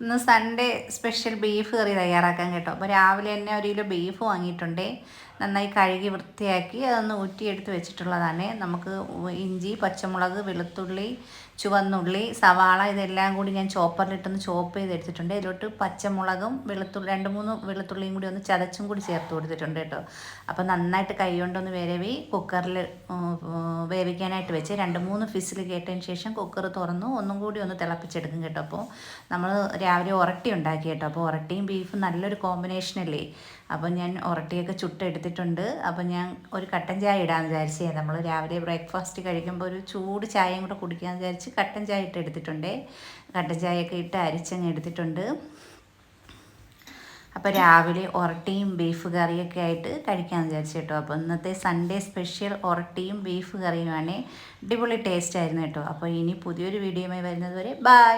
ഇന്ന് Sunday special beef കറി തയ്യാറാക്കാൻ കേട്ടോ. അപ്പോൾ രാവിലെ തന്നെ ഒരു കിലോ ബീഫ് വാങ്ങിയിട്ടുണ്ടേ. നന്നായി കഴുകി വൃത്തിയാക്കി അതൊന്ന് ഊറ്റിയെടുത്ത് വെച്ചിട്ടുള്ളതാണ്. നമുക്ക് ഇഞ്ചി, പച്ചമുളക്, വെളുത്തുള്ളി, ചുവന്നുള്ളി, സവാള ഇതെല്ലാം കൂടി ഞാൻ ചോപ്പറിലിട്ടൊന്ന് ചോപ്പ് ചെയ്തെടുത്തിട്ടുണ്ട്. ഇതിലോട്ട് പച്ചമുളകും വെളുത്തുള്ളി 2-3 വെളുത്തുള്ളിയും കൂടി ഒന്ന് ചതച്ചും കൂടി ചേർത്ത് കൊടുത്തിട്ടുണ്ട് കേട്ടോ. അപ്പോൾ നന്നായിട്ട് കൈ കൊണ്ടൊന്ന് വിരവി കുക്കറിൽ വേവിക്കാനായിട്ട് വെച്ച് 2-3 ഫിസിൽ കേട്ടതിന് ശേഷം കുക്കർ തുറന്നു ഒന്നും കൂടി ഒന്ന് തിളപ്പിച്ചെടുക്കും കേട്ടോ. അപ്പോൾ നമ്മൾ രാവിലെ ഉരട്ടി ഉണ്ടാക്കി കേട്ടോ. അപ്പോൾ ഉരട്ടിയും ബീഫും നല്ലൊരു കോമ്പിനേഷനല്ലേ. അപ്പോൾ ഞാൻ ഉരട്ടിയൊക്കെ ചുട്ടെടുത്തിട്ടുണ്ട്. അപ്പോൾ ഞാൻ ഒരു കട്ടൻ ചായ ഇടാമെന്ന് വിചാരിച്ചേ. നമ്മൾ രാവിലെ ബ്രേക്ക്ഫാസ്റ്റ് കഴിക്കുമ്പോൾ ഒരു ചൂട് ചായയും കൂടെ കുടിക്കാമെന്ന് വിചാരിച്ച് കട്ടൻ ചായ ഇട്ടെടുത്തിട്ടുണ്ട്. കട്ടൻ ചായയൊക്കെ ഇട്ട് അരിച്ചങ്ങ് എടുത്തിട്ടുണ്ട്. അപ്പോൾ രാവിലെ ഉരട്ടിയും ബീഫ് കറിയൊക്കെ ആയിട്ട് കഴിക്കാമെന്ന് വിചാരിച്ചു കേട്ടോ. അപ്പോൾ ഇന്നത്തെ സൺഡേ സ്പെഷ്യൽ ഉരട്ടിയും ബീഫ് കറിയുമാണ്. അടിപൊളി ടേസ്റ്റ് ആയിരുന്നു കേട്ടോ. അപ്പോൾ ഇനി പുതിയൊരു വീഡിയോയുമായി വരുന്നത് വരെ ബൈ.